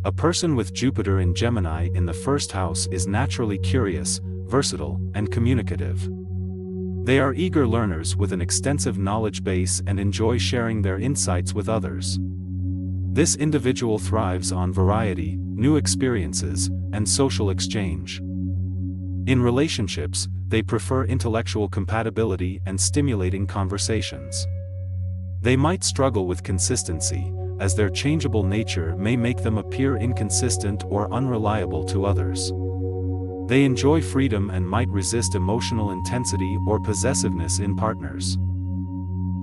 A person with Jupiter in Gemini in the first house is naturally curious, versatile, and communicative. They are eager learners with an extensive knowledge base and enjoy sharing their insights with others. This individual thrives on variety, new experiences, and social exchange. In relationships, they prefer intellectual compatibility and stimulating conversations. They might struggle with consistency, as their changeable nature may make them appear inconsistent or unreliable to others. They enjoy freedom and might resist emotional intensity or possessiveness in partners.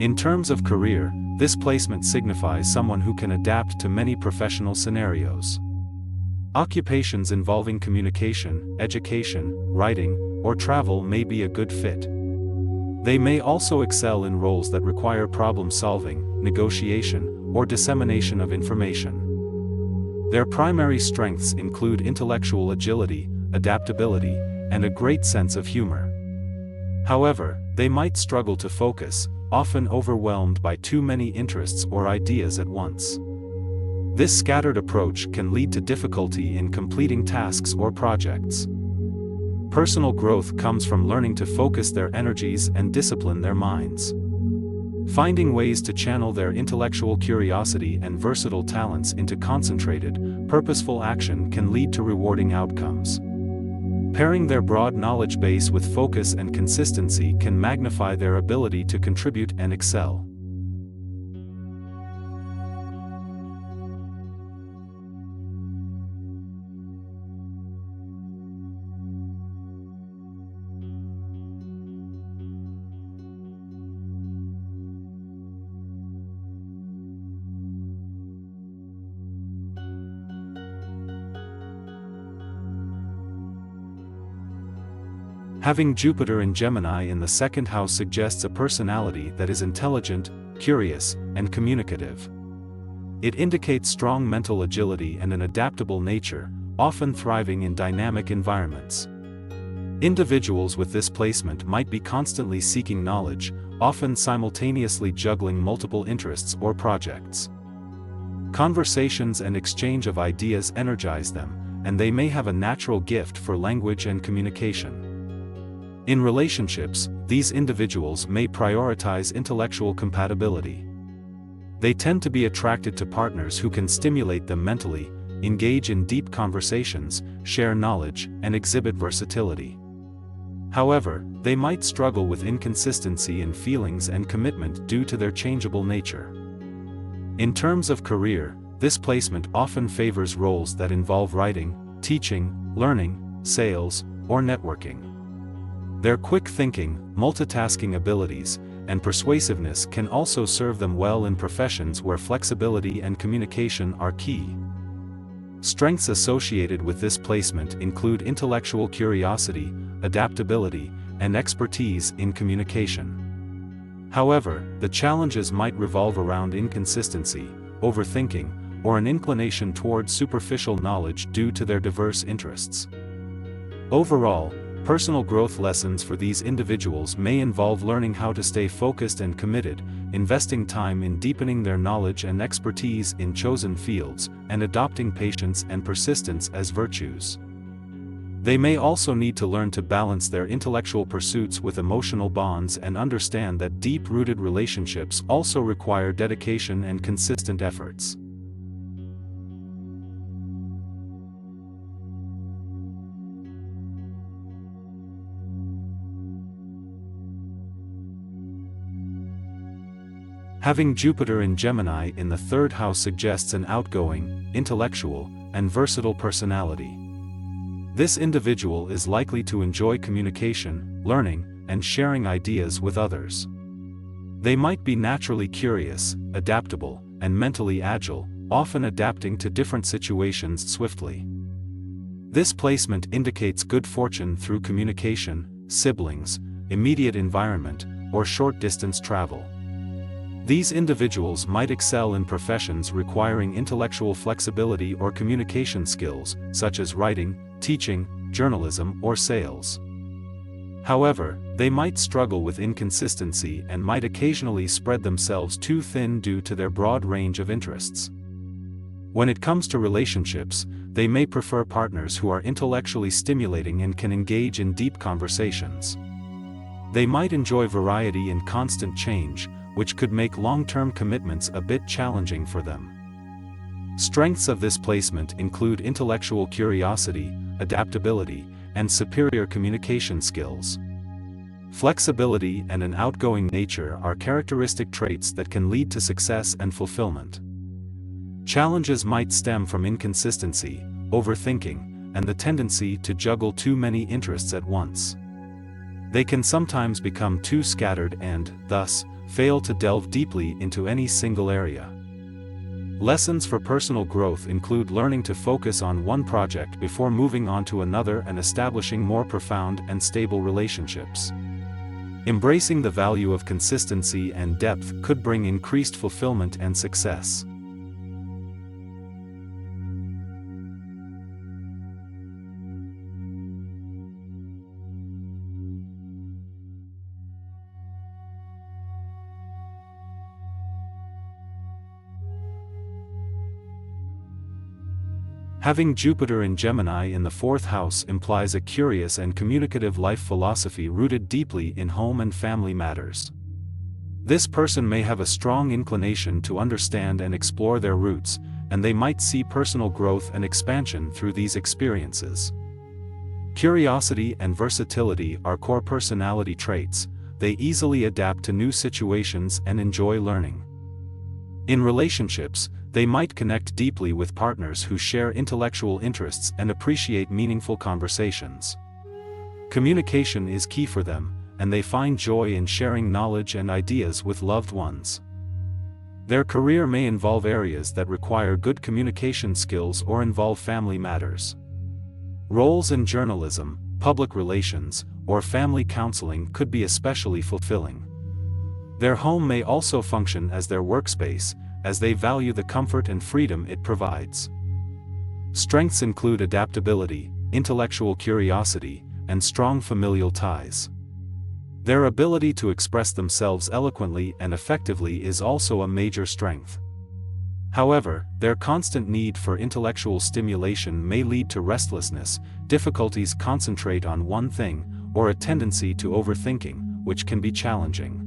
In terms of career, this placement signifies someone who can adapt to many professional scenarios. Occupations involving communication, education, writing, or travel may be a good fit. They may also excel in roles that require problem-solving, negotiation, or dissemination of information. Their primary strengths include intellectual agility, adaptability, and a great sense of humor. However, they might struggle to focus, often overwhelmed by too many interests or ideas at once. This scattered approach can lead to difficulty in completing tasks or projects. Personal growth comes from learning to focus their energies and discipline their minds. Finding ways to channel their intellectual curiosity and versatile talents into concentrated, purposeful action can lead to rewarding outcomes. Pairing their broad knowledge base with focus and consistency can magnify their ability to contribute and excel. Having Jupiter in Gemini in the second house suggests a personality that is intelligent, curious, and communicative. It indicates strong mental agility and an adaptable nature, often thriving in dynamic environments. Individuals with this placement might be constantly seeking knowledge, often simultaneously juggling multiple interests or projects. Conversations and exchange of ideas energize them, and they may have a natural gift for language and communication. In relationships, these individuals may prioritize intellectual compatibility. They tend to be attracted to partners who can stimulate them mentally, engage in deep conversations, share knowledge, and exhibit versatility. However, they might struggle with inconsistency in feelings and commitment due to their changeable nature. In terms of career, this placement often favors roles that involve writing, teaching, learning, sales, or networking. Their quick thinking, multitasking abilities, and persuasiveness can also serve them well in professions where flexibility and communication are key. Strengths associated with this placement include intellectual curiosity, adaptability, and expertise in communication. However, the challenges might revolve around inconsistency, overthinking, or an inclination toward superficial knowledge due to their diverse interests. Overall, personal growth lessons for these individuals may involve learning how to stay focused and committed, investing time in deepening their knowledge and expertise in chosen fields, and adopting patience and persistence as virtues. They may also need to learn to balance their intellectual pursuits with emotional bonds and understand that deep-rooted relationships also require dedication and consistent efforts. Having Jupiter in Gemini in the third house suggests an outgoing, intellectual, and versatile personality. This individual is likely to enjoy communication, learning, and sharing ideas with others. They might be naturally curious, adaptable, and mentally agile, often adapting to different situations swiftly. This placement indicates good fortune through communication, siblings, immediate environment, or short-distance travel. These individuals might excel in professions requiring intellectual flexibility or communication skills, such as writing, teaching, journalism, or sales. However, they might struggle with inconsistency and might occasionally spread themselves too thin due to their broad range of interests. When it comes to relationships, they may prefer partners who are intellectually stimulating and can engage in deep conversations. They might enjoy variety and constant change, which could make long-term commitments a bit challenging for them. Strengths of this placement include intellectual curiosity, adaptability, and superior communication skills. Flexibility and an outgoing nature are characteristic traits that can lead to success and fulfillment. Challenges might stem from inconsistency, overthinking, and the tendency to juggle too many interests at once. They can sometimes become too scattered and, thus, fail to delve deeply into any single area. Lessons for personal growth include learning to focus on one project before moving on to another and establishing more profound and stable relationships. Embracing the value of consistency and depth could bring increased fulfillment and success. Having Jupiter in Gemini in the 4th house implies a curious and communicative life philosophy rooted deeply in home and family matters. This person may have a strong inclination to understand and explore their roots, and they might see personal growth and expansion through these experiences. Curiosity and versatility are core personality traits. They easily adapt to new situations and enjoy learning. In relationships, they might connect deeply with partners who share intellectual interests and appreciate meaningful conversations. Communication is key for them, and they find joy in sharing knowledge and ideas with loved ones. Their career may involve areas that require good communication skills or involve family matters. Roles in journalism, public relations, or family counseling could be especially fulfilling. Their home may also function as their workspace, as they value the comfort and freedom it provides. Strengths include adaptability, intellectual curiosity, and strong familial ties. Their ability to express themselves eloquently and effectively is also a major strength. However, their constant need for intellectual stimulation may lead to restlessness, difficulties concentrate on one thing, or a tendency to overthinking, which can be challenging.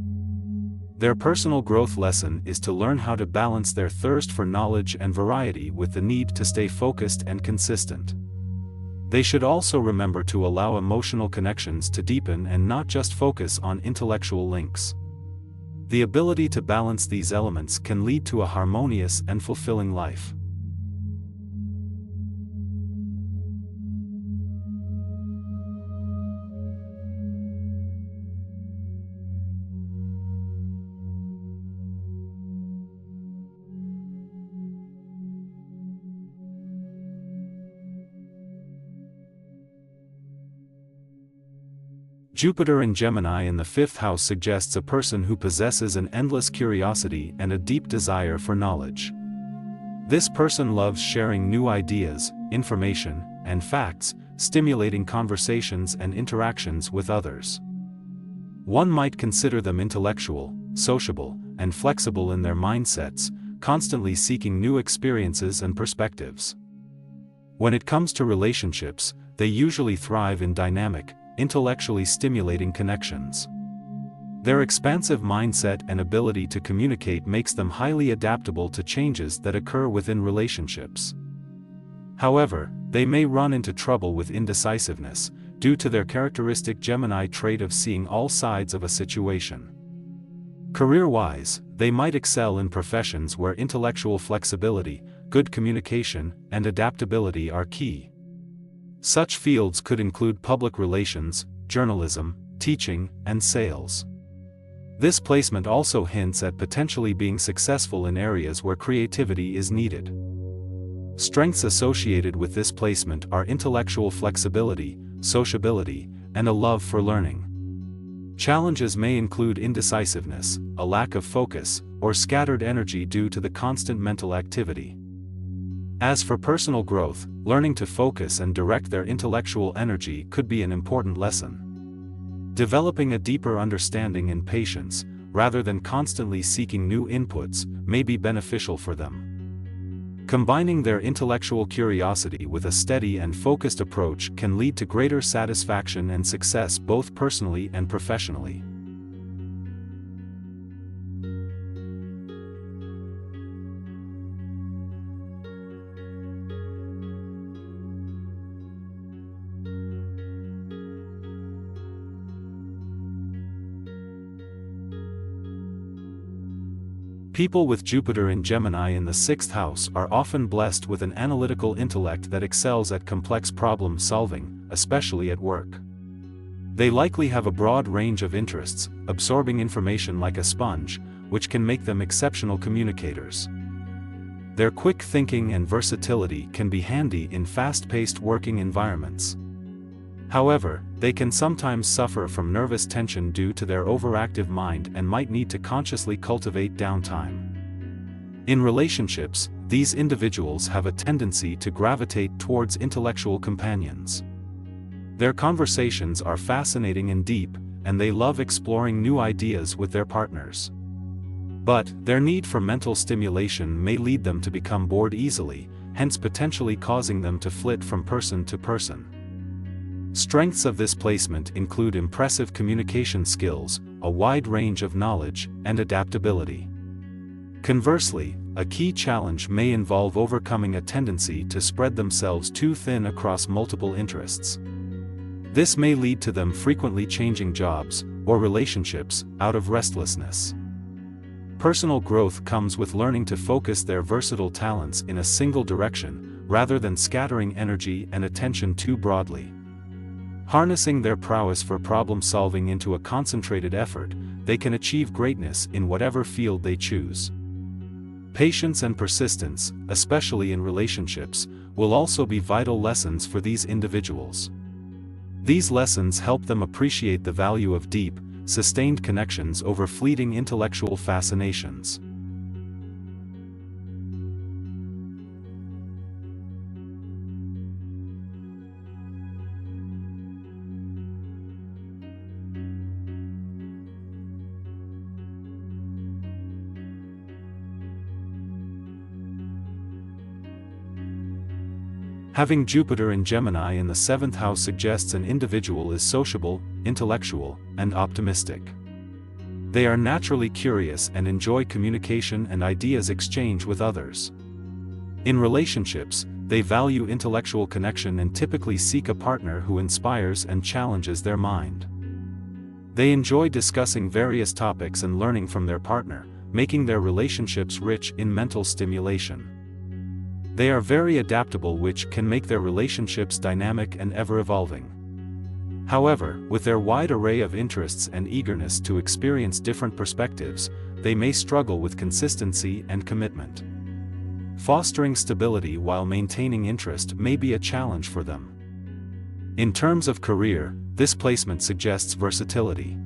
Their personal growth lesson is to learn how to balance their thirst for knowledge and variety with the need to stay focused and consistent. They should also remember to allow emotional connections to deepen and not just focus on intellectual links. The ability to balance these elements can lead to a harmonious and fulfilling life. Jupiter in Gemini in the 5th house suggests a person who possesses an endless curiosity and a deep desire for knowledge. This person loves sharing new ideas, information, and facts, stimulating conversations and interactions with others. One might consider them intellectual, sociable, and flexible in their mindsets, constantly seeking new experiences and perspectives. When it comes to relationships, they usually thrive in dynamic, intellectually stimulating connections. Their expansive mindset and ability to communicate makes them highly adaptable to changes that occur within relationships. However, they may run into trouble with indecisiveness, due to their characteristic Gemini trait of seeing all sides of a situation. Career-wise, they might excel in professions where intellectual flexibility, good communication, and adaptability are key. Such fields could include public relations, journalism, teaching, and sales. This placement also hints at potentially being successful in areas where creativity is needed. Strengths associated with this placement are intellectual flexibility, sociability, and a love for learning. Challenges may include indecisiveness, a lack of focus, or scattered energy due to the constant mental activity. As for personal growth, learning to focus and direct their intellectual energy could be an important lesson. Developing a deeper understanding and patience, rather than constantly seeking new inputs, may be beneficial for them. Combining their intellectual curiosity with a steady and focused approach can lead to greater satisfaction and success both personally and professionally. People with Jupiter in Gemini in the 6th house are often blessed with an analytical intellect that excels at complex problem solving, especially at work. They likely have a broad range of interests, absorbing information like a sponge, which can make them exceptional communicators. Their quick thinking and versatility can be handy in fast-paced working environments. However, they can sometimes suffer from nervous tension due to their overactive mind and might need to consciously cultivate downtime. In relationships, these individuals have a tendency to gravitate towards intellectual companions. Their conversations are fascinating and deep, and they love exploring new ideas with their partners. But, their need for mental stimulation may lead them to become bored easily, hence potentially causing them to flit from person to person. Strengths of this placement include impressive communication skills, a wide range of knowledge, and adaptability. Conversely, a key challenge may involve overcoming a tendency to spread themselves too thin across multiple interests. This may lead to them frequently changing jobs or relationships out of restlessness. Personal growth comes with learning to focus their versatile talents in a single direction, rather than scattering energy and attention too broadly. Harnessing their prowess for problem-solving into a concentrated effort, they can achieve greatness in whatever field they choose. Patience and persistence, especially in relationships, will also be vital lessons for these individuals. These lessons help them appreciate the value of deep, sustained connections over fleeting intellectual fascinations. Having Jupiter in Gemini in the 7th house suggests an individual is sociable, intellectual, and optimistic. They are naturally curious and enjoy communication and ideas exchange with others. In relationships, they value intellectual connection and typically seek a partner who inspires and challenges their mind. They enjoy discussing various topics and learning from their partner, making their relationships rich in mental stimulation. They are very adaptable, which can make their relationships dynamic and ever-evolving. However, with their wide array of interests and eagerness to experience different perspectives, they may struggle with consistency and commitment. Fostering stability while maintaining interest may be a challenge for them. In terms of career, this placement suggests versatility.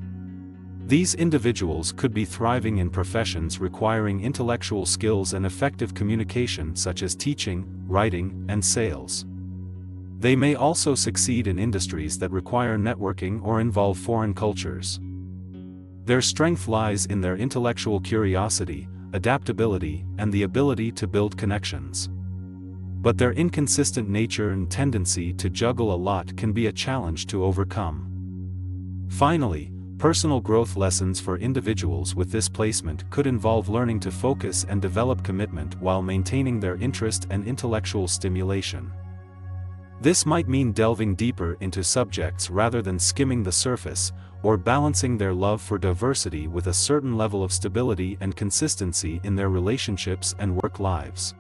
These individuals could be thriving in professions requiring intellectual skills and effective communication, such as teaching, writing, and sales. They may also succeed in industries that require networking or involve foreign cultures. Their strength lies in their intellectual curiosity, adaptability, and the ability to build connections. But their inconsistent nature and tendency to juggle a lot can be a challenge to overcome. Finally, personal growth lessons for individuals with this placement could involve learning to focus and develop commitment while maintaining their interest and intellectual stimulation. This might mean delving deeper into subjects rather than skimming the surface, or balancing their love for diversity with a certain level of stability and consistency in their relationships and work lives.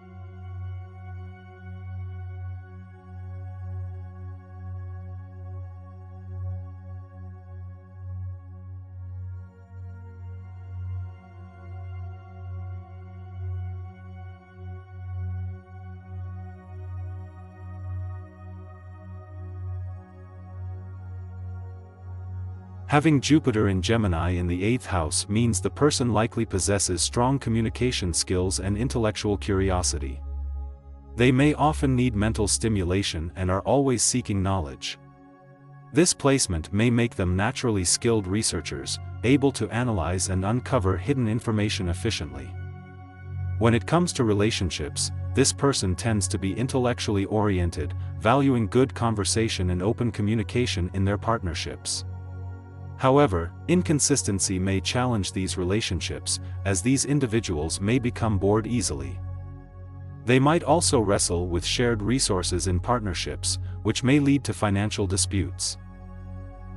Having Jupiter in Gemini in the 8th house means the person likely possesses strong communication skills and intellectual curiosity. They may often need mental stimulation and are always seeking knowledge. This placement may make them naturally skilled researchers, able to analyze and uncover hidden information efficiently. When it comes to relationships, this person tends to be intellectually oriented, valuing good conversation and open communication in their partnerships. However, inconsistency may challenge these relationships, as these individuals may become bored easily. They might also wrestle with shared resources in partnerships, which may lead to financial disputes.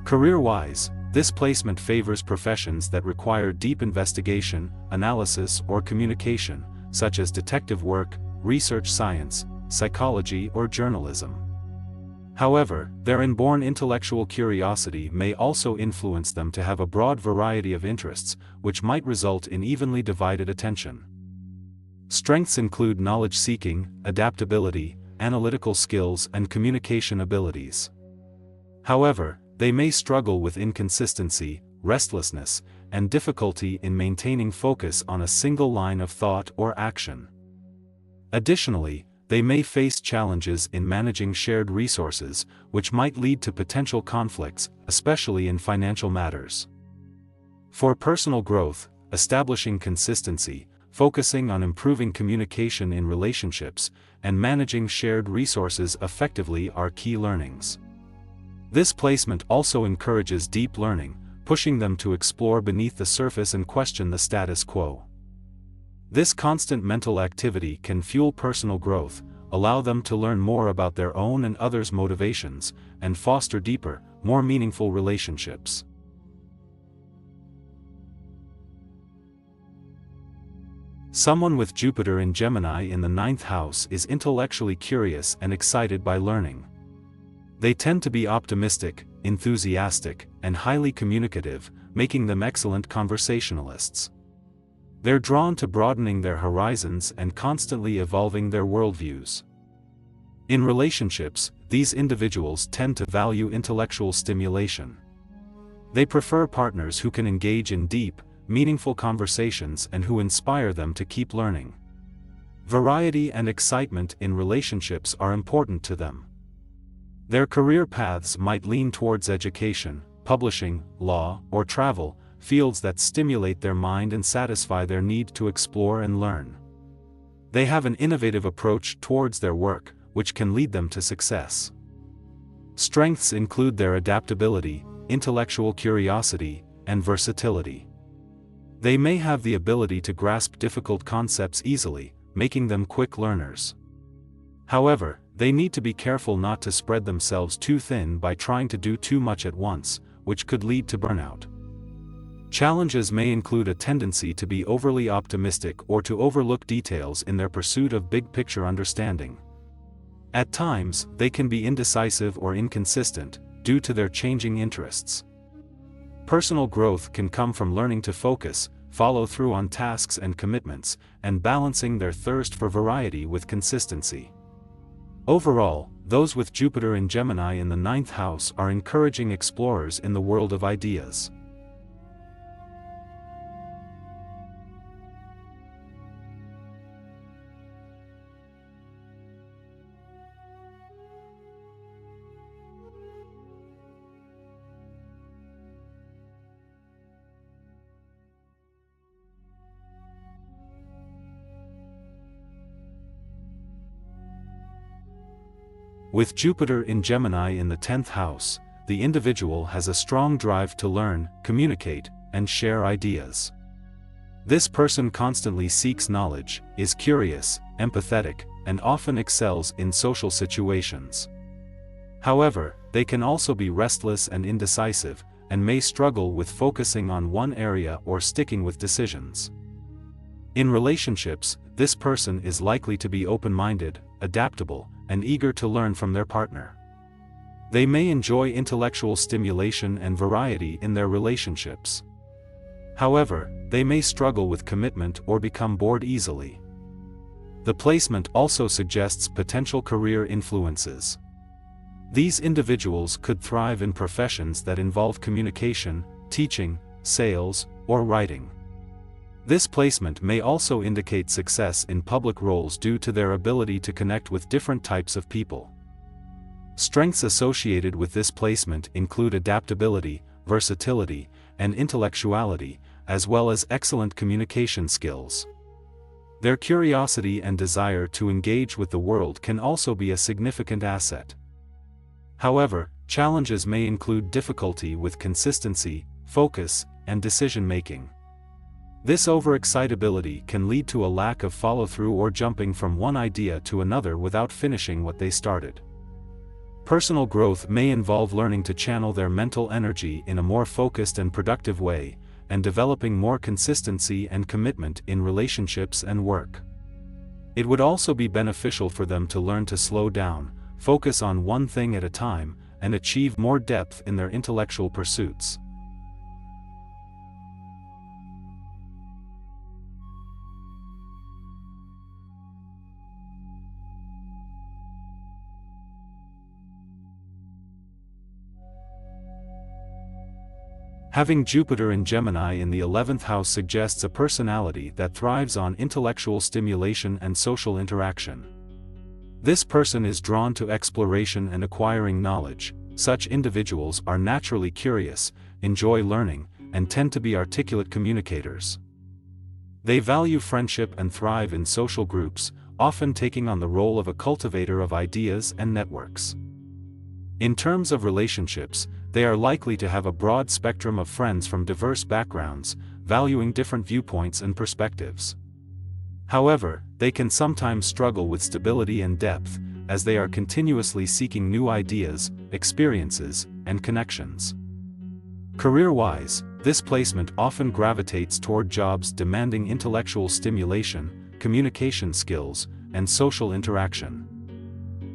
Career-wise, this placement favors professions that require deep investigation, analysis, or communication, such as detective work, research science, psychology, or journalism. However, their inborn intellectual curiosity may also influence them to have a broad variety of interests, which might result in evenly divided attention. Strengths include knowledge-seeking, adaptability, analytical skills, and communication abilities. However, they may struggle with inconsistency, restlessness, and difficulty in maintaining focus on a single line of thought or action. Additionally, they may face challenges in managing shared resources, which might lead to potential conflicts, especially in financial matters. For personal growth, establishing consistency, focusing on improving communication in relationships, and managing shared resources effectively are key learnings. This placement also encourages deep learning, pushing them to explore beneath the surface and question the status quo. This constant mental activity can fuel personal growth, allow them to learn more about their own and others' motivations, and foster deeper, more meaningful relationships. Someone with Jupiter in Gemini in the 9th house is intellectually curious and excited by learning. They tend to be optimistic, enthusiastic, and highly communicative, making them excellent conversationalists. They're drawn to broadening their horizons and constantly evolving their worldviews. In relationships, these individuals tend to value intellectual stimulation. They prefer partners who can engage in deep, meaningful conversations and who inspire them to keep learning. Variety and excitement in relationships are important to them. Their career paths might lean towards education, publishing, law, or travel, fields that stimulate their mind and satisfy their need to explore and learn. They have an innovative approach towards their work, which can lead them to success. Strengths include their adaptability, intellectual curiosity, and versatility. They may have the ability to grasp difficult concepts easily, making them quick learners. However, they need to be careful not to spread themselves too thin by trying to do too much at once, which could lead to burnout. Challenges may include a tendency to be overly optimistic or to overlook details in their pursuit of big-picture understanding. At times, they can be indecisive or inconsistent, due to their changing interests. Personal growth can come from learning to focus, follow through on tasks and commitments, and balancing their thirst for variety with consistency. Overall, those with Jupiter in Gemini in the 9th house are encouraging explorers in the world of ideas. With Jupiter in Gemini in the 10th house, the individual has a strong drive to learn, communicate, and share ideas. This person constantly seeks knowledge, is curious, empathetic, and often excels in social situations. However, they can also be restless and indecisive, and may struggle with focusing on one area or sticking with decisions. In relationships, this person is likely to be open-minded, adaptable, and eager to learn from their partner. They may enjoy intellectual stimulation and variety in their relationships. However, they may struggle with commitment or become bored easily. The placement also suggests potential career influences. These individuals could thrive in professions that involve communication, teaching, sales, or writing. This placement may also indicate success in public roles due to their ability to connect with different types of people. Strengths associated with this placement include adaptability, versatility, and intellectuality, as well as excellent communication skills. Their curiosity and desire to engage with the world can also be a significant asset. However, challenges may include difficulty with consistency, focus, and decision-making. This overexcitability can lead to a lack of follow-through or jumping from one idea to another without finishing what they started. Personal growth may involve learning to channel their mental energy in a more focused and productive way, and developing more consistency and commitment in relationships and work. It would also be beneficial for them to learn to slow down, focus on one thing at a time, and achieve more depth in their intellectual pursuits. Having Jupiter in Gemini in the 11th house suggests a personality that thrives on intellectual stimulation and social interaction. This person is drawn to exploration and acquiring knowledge. Such individuals are naturally curious, enjoy learning, and tend to be articulate communicators. They value friendship and thrive in social groups, often taking on the role of a cultivator of ideas and networks. In terms of relationships, they are likely to have a broad spectrum of friends from diverse backgrounds, valuing different viewpoints and perspectives. However, they can sometimes struggle with stability and depth, as they are continuously seeking new ideas, experiences, and connections. Career-wise, this placement often gravitates toward jobs demanding intellectual stimulation, communication skills, and social interaction.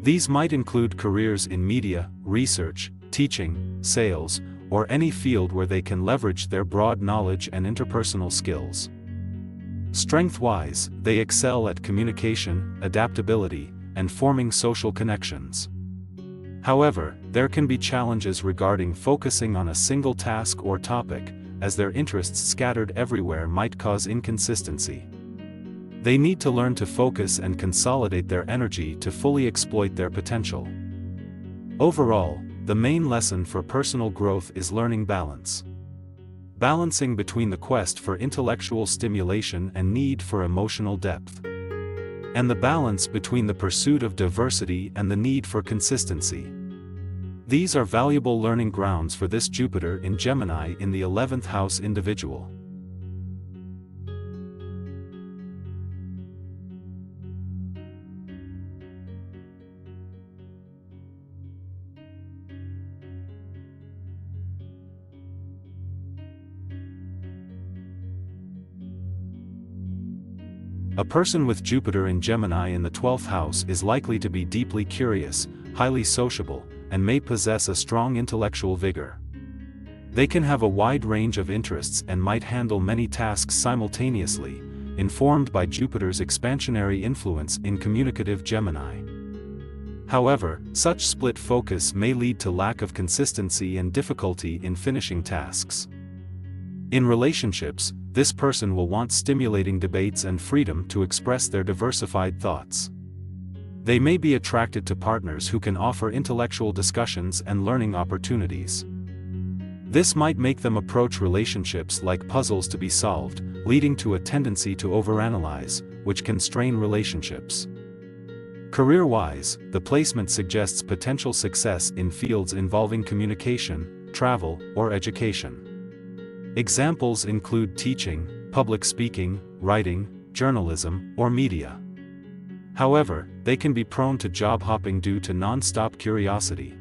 These might include careers in media, research, teaching, sales, or any field where they can leverage their broad knowledge and interpersonal skills. Strength-wise, they excel at communication, adaptability, and forming social connections. However, there can be challenges regarding focusing on a single task or topic, as their interests scattered everywhere might cause inconsistency. They need to learn to focus and consolidate their energy to fully exploit their potential. Overall, the main lesson for personal growth is learning balance. Balancing between the quest for intellectual stimulation and need for emotional depth. And the balance between the pursuit of diversity and the need for consistency. These are valuable learning grounds for this Jupiter in Gemini in the 11th house individual. A person with Jupiter in Gemini in the 12th house is likely to be deeply curious, highly sociable, and may possess a strong intellectual vigor. They can have a wide range of interests and might handle many tasks simultaneously, informed by Jupiter's expansionary influence in communicative Gemini. However, such split focus may lead to lack of consistency and difficulty in finishing tasks. In relationships, this person will want stimulating debates and freedom to express their diversified thoughts. They may be attracted to partners who can offer intellectual discussions and learning opportunities. This might make them approach relationships like puzzles to be solved, leading to a tendency to overanalyze, which can strain relationships. Career-wise, the placement suggests potential success in fields involving communication, travel, or education. Examples include teaching, public speaking, writing, journalism, or media. However, they can be prone to job hopping due to non-stop curiosity.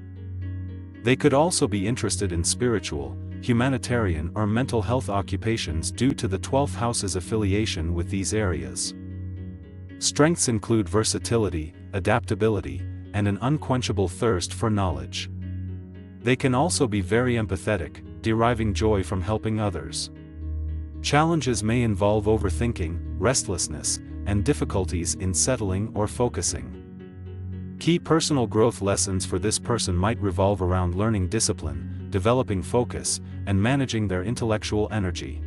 They could also be interested in spiritual, humanitarian, or mental health occupations due to the 12th house's affiliation with these areas. Strengths include versatility, adaptability, and an unquenchable thirst for knowledge. They can also be very empathetic, deriving joy from helping others. Challenges may involve overthinking, restlessness, and difficulties in settling or focusing. Key personal growth lessons for this person might revolve around learning discipline, developing focus, and managing their intellectual energy.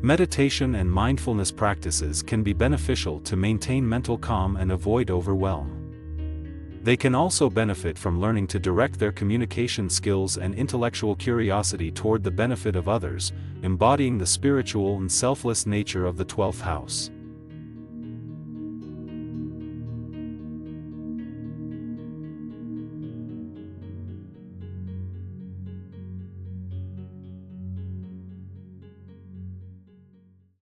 Meditation and mindfulness practices can be beneficial to maintain mental calm and avoid overwhelm. They can also benefit from learning to direct their communication skills and intellectual curiosity toward the benefit of others, embodying the spiritual and selfless nature of the 12th house.